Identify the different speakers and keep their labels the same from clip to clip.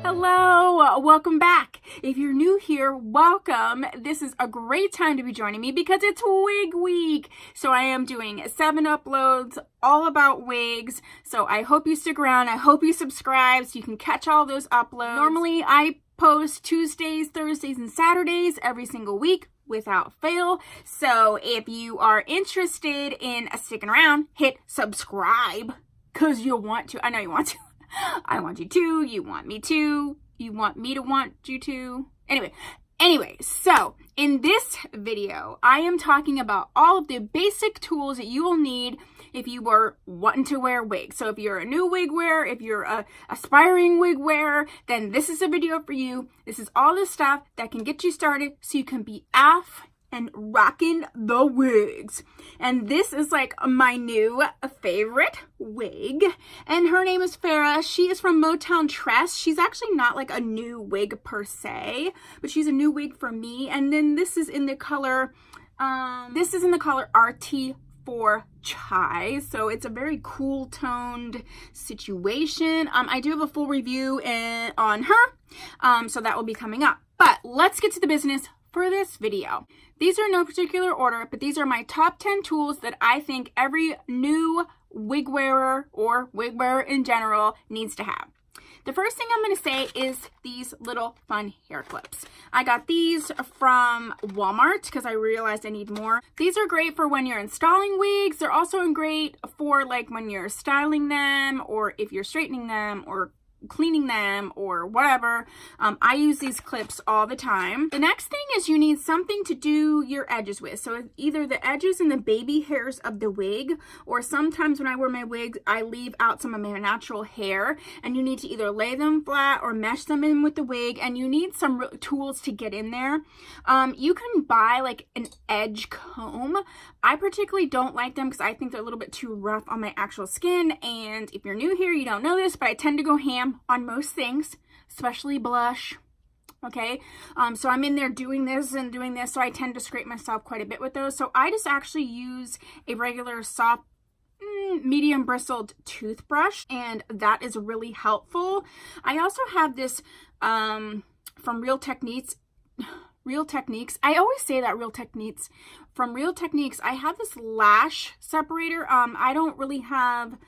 Speaker 1: Hello, welcome back. If you're new here, welcome. This is a great time to be joining me because it's Wig Week. So I am doing 7 uploads all about wigs. So I hope you stick around. I hope you subscribe so you can catch all those uploads. Normally I post Tuesdays, Thursdays, and Saturdays every single week without fail. So if you are interested in sticking around, hit subscribe because you'll want to. I know you want to. I want you to, you want me to, you want me to want you to. Anyway, so in this video, I am talking about all of the basic tools that you will need if you are wanting to wear wigs. So if you're a new wig wearer, if you're a aspiring wig wearer, then this is a video for you. This is all the stuff that can get you started so you can be off and rocking the wigs. And this is like my new favorite wig, and her name is Farrah. She is from Motown Tress. She's actually not like a new wig per se, but she's a new wig for me. And then this is in the color RT4 Chai, so it's a very cool toned situation. I do have a full review on her, so that will be coming up. But let's get to the business for this video. These are in no particular order, but these are my top 10 tools that I think every new wig wearer or wig wearer in general needs to have. The first thing I'm going to say is these little fun hair clips. I got these from Walmart because I realized I need more. These are great for when you're installing wigs. They're also great for like when you're styling them or if you're straightening them or cleaning them or whatever. I use these clips all the time. The next thing is you need something to do your edges with. So either the edges and the baby hairs of the wig, or sometimes when I wear my wigs, I leave out some of my natural hair, and you need to either lay them flat or mesh them in with the wig, and you need some tools to get in there. You can buy like an edge comb. I particularly don't like them because I think they're a little bit too rough on my actual skin, and if you're new here, you don't know this, but I tend to go ham on most things, especially blush. Okay, so I'm in there doing this and doing this, so I tend to scrape myself quite a bit with those. So I just actually use a regular soft medium bristled toothbrush, and that is really helpful. I also have this from Real Techniques. I always say that Real Techniques. From Real Techniques, I have this lash separator. I don't really have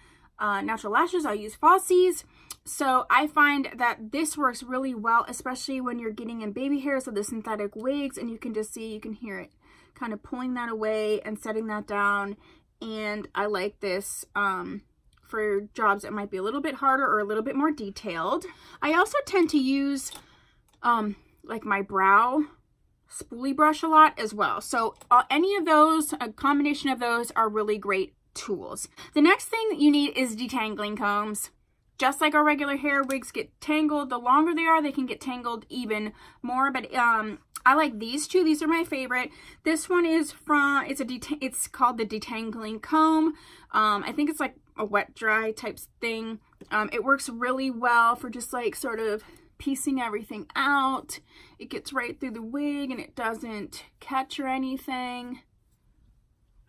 Speaker 1: natural lashes. I use falsies. So I find that this works really well, especially when you're getting in baby hairs of the synthetic wigs, and you can just see, you can hear it kind of pulling that away and setting that down. And I like this for jobs that might be a little bit harder or a little bit more detailed. I also tend to use like my brow spoolie brush a lot as well. So any of those, a combination of those are really great tools. The next thing that you need is detangling combs. Just like our regular hair, wigs get tangled. The longer they are, they can get tangled even more. But I like these two. These are my favorite. This one is from, it's called the Detangling comb. I think it's like a wet dry type thing. It works really well for just like sort of piecing everything out. It gets right through the wig and it doesn't catch or anything.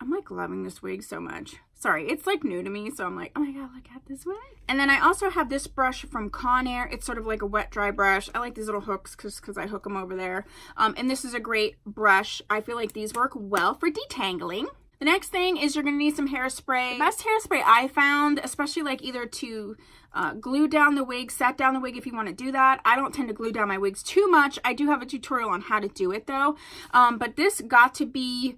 Speaker 1: I'm like loving this wig so much. Sorry, it's like new to me, so I'm like, oh my god, look at this wig. And then I also have this brush from Conair. It's sort of like a wet dry brush. I like these little hooks because I hook them over there. And this is a great brush. I feel like these work well for detangling. The next thing is you're going to need some hairspray. The best hairspray I found, especially like either to glue down the wig, set down the wig if you want to do that. I don't tend to glue down my wigs too much. I do have a tutorial on how to do it though. But this Got to Be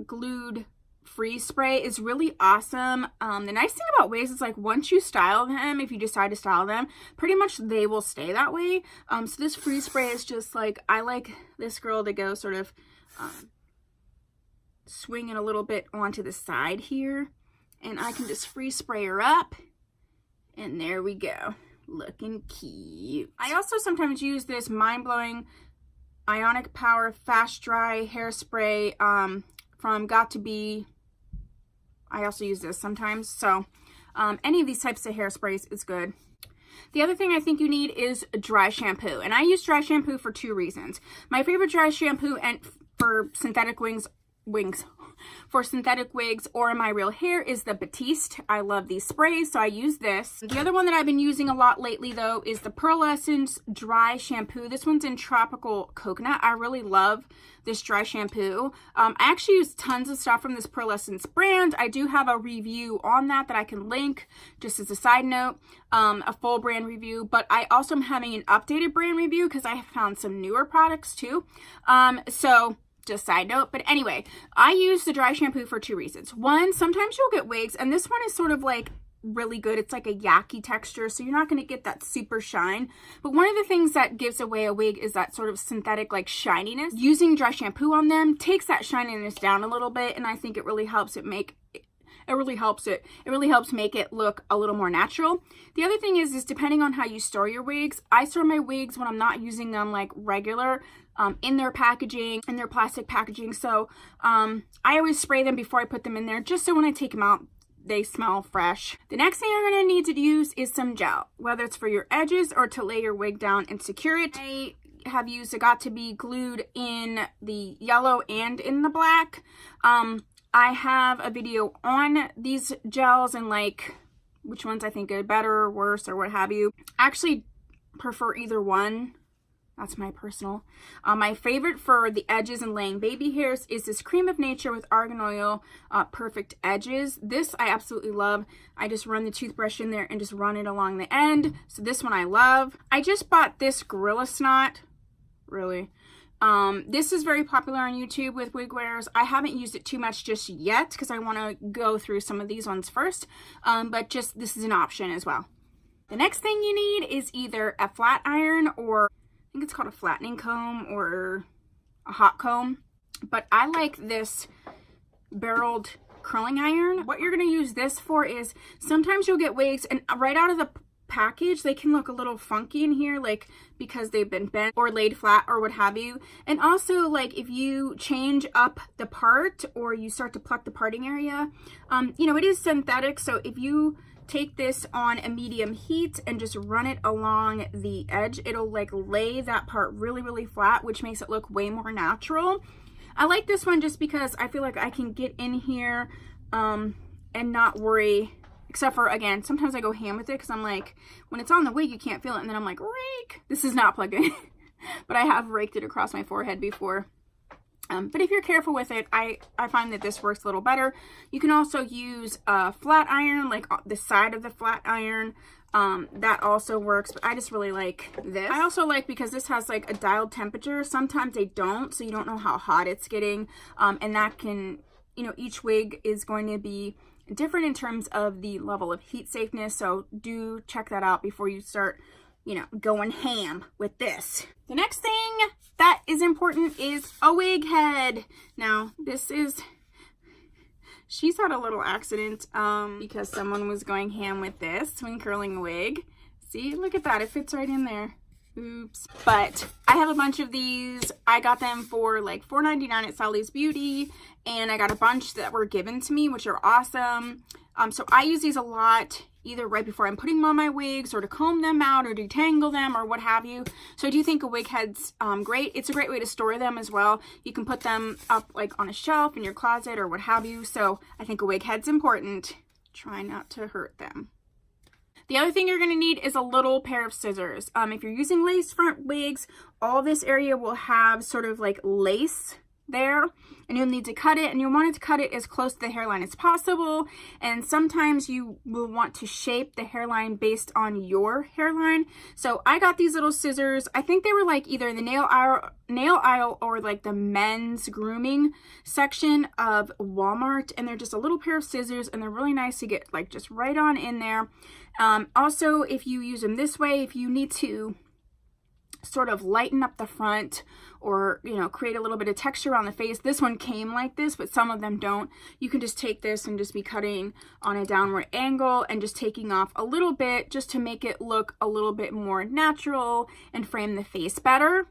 Speaker 1: glued freeze spray is really awesome. The nice thing about wigs is like once you style them, if you decide to style them, pretty much they will stay that way. So this freeze spray is just like, I like this girl to go sort of swing it a little bit onto the side here, and I can just freeze spray her up, and there we go, looking cute. I also sometimes use this mind-blowing Ionic Power Fast Dry Hairspray from Got to Be. I also use this sometimes, so any of these types of hairsprays is good. The other thing I think you need is dry shampoo, and I use dry shampoo for 2 reasons. My favorite dry shampoo and for synthetic wings for synthetic wigs or in my real hair is the Batiste. I love these sprays, so I use this. The other one that I've been using a lot lately though is the Pearl Essence Dry Shampoo. This one's in Tropical Coconut. I really love this dry shampoo. I actually use tons of stuff from this Pearl Essence brand. I do have a review on that I can link just as a side note, a full brand review, but I also am having an updated brand review because I have found some newer products too. So just side note, but anyway, I use the dry shampoo for 2 reasons. One, sometimes you'll get wigs, and this one is sort of like really good. It's like a yucky texture, so you're not going to get that super shine. But one of the things that gives away a wig is that sort of synthetic like shininess. Using dry shampoo on them takes that shininess down a little bit, and I think it really helps it make it really helps make it look a little more natural. The other thing is depending on how you store your wigs, I store my wigs when I'm not using them like regular in their packaging, in their plastic packaging. So I always spray them before I put them in there, just so when I take them out, they smell fresh. The next thing you're going to need to use is some gel, whether it's for your edges or to lay your wig down and secure it. I have used a Got To Be glued in the yellow and in the black. I have a video on these gels and like which ones I think are better or worse or what have you. I actually prefer either one. That's my personal. My favorite for the edges and laying baby hairs is this Cream of Nature with Argan Oil Perfect Edges. This I absolutely love. I just run the toothbrush in there and just run it along the end. So this one I love. I just bought this Gorilla Snot. Really. This is very popular on YouTube with wig wearers. I haven't used it too much just yet because I want to go through some of these ones first. But just this is an option as well. The next thing you need is either a flat iron or I think it's called a flattening comb or a hot comb, but I like this barreled curling iron. What you're going to use this for is sometimes you'll get wigs and right out of the package they can look a little funky in here, like because they've been bent or laid flat or what have you. And also like if you change up the part or you start to pluck the parting area, you know, it is synthetic, so if you take this on a medium heat and just run it along the edge, it'll like lay that part really flat, which makes it look way more natural. I like this one just because I feel like I can get in here and not worry, except for, again, sometimes I go ham with it because I'm like, when it's on the wig you can't feel it, and then I'm like, rake. This is not plugged in but I have raked it across my forehead before. But if you're careful with it, I find that this works a little better. You can also use a flat iron, like the side of the flat iron. That also works, but I just really like this. I also like because this has like a dialed temperature. Sometimes they don't, so you don't know how hot it's getting. And that can, you know, each wig is going to be different in terms of the level of heat safeness. So do check that out before you start, you know, going ham with this. The next thing that is important is a wig head. Now, this is, she's had a little accident because someone was going ham with this when curling a wig. See, look at that, it fits right in there. Oops. But I have a bunch of these. I got them for like $4.99 at Sally's Beauty, and I got a bunch that were given to me, which are awesome. So I use these a lot, either right before I'm putting them on my wigs or to comb them out or detangle them or what have you. So I do think a wig head's great. It's a great way to store them as well. You can put them up like on a shelf in your closet or what have you. So I think a wig head's important. Try not to hurt them. The other thing you're going to need is a little pair of scissors. If you're using lace front wigs, all this area will have sort of like lace there, and you'll need to cut it, and you'll want to cut it as close to the hairline as possible. And sometimes you will want to shape the hairline based on your hairline. So I got these little scissors. I think they were like either in the nail aisle or like the men's grooming section of Walmart, and they're just a little pair of scissors, and they're really nice to get like just right on in there. Also, if you use them this way, if you need to sort of lighten up the front or, you know, create a little bit of texture on the face, this one came like this, but some of them don't. You can just take this and just be cutting on a downward angle and just taking off a little bit just to make it look a little bit more natural and frame the face better.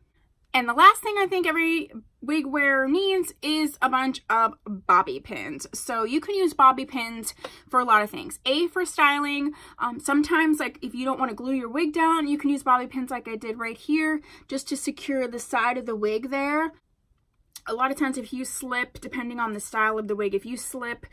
Speaker 1: And the last thing I think every wig wearer needs is a bunch of bobby pins. So you can use bobby pins for a lot of things. For styling. Sometimes, like if you don't want to glue your wig down, you can use bobby pins like I did right here, just to secure the side of the wig there. A lot of times if you slip, depending on the style of the wig, if you slip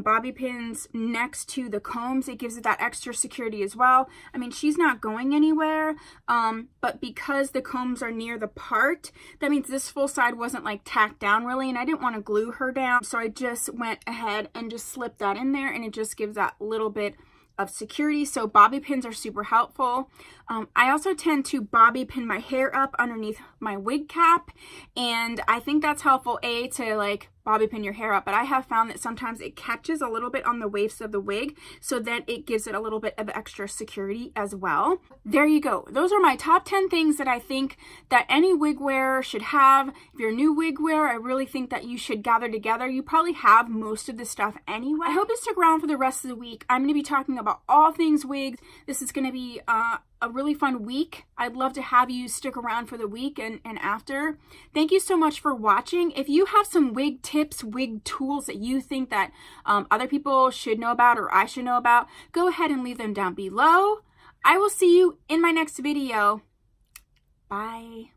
Speaker 1: bobby pins next to the combs, it gives it that extra security as well. I mean, she's not going anywhere, but because the combs are near the part, that means this full side wasn't like tacked down really, and I didn't want to glue her down, so I just went ahead and just slipped that in there, and it just gives that little bit of security. So bobby pins are super helpful. I also tend to bobby pin my hair up underneath my wig cap, and I think that's helpful, A, to like bobby pin your hair up, but I have found that sometimes it catches a little bit on the waves of the wig, so then it gives it a little bit of extra security as well. There you go. Those are my top 10 things that I think that any wig wearer should have. If you're a new wig wearer, I really think that you should gather together. You probably have most of the stuff anyway. I hope you stick around for the rest of the week. I'm going to be talking about all things wigs. This is going to be a really fun week. I'd love to have you stick around for the week and after. Thank you so much for watching. If you have some wig tips, wig tools that you think that other people should know about or I should know about, go ahead and leave them down below. I will see you in my next video. Bye.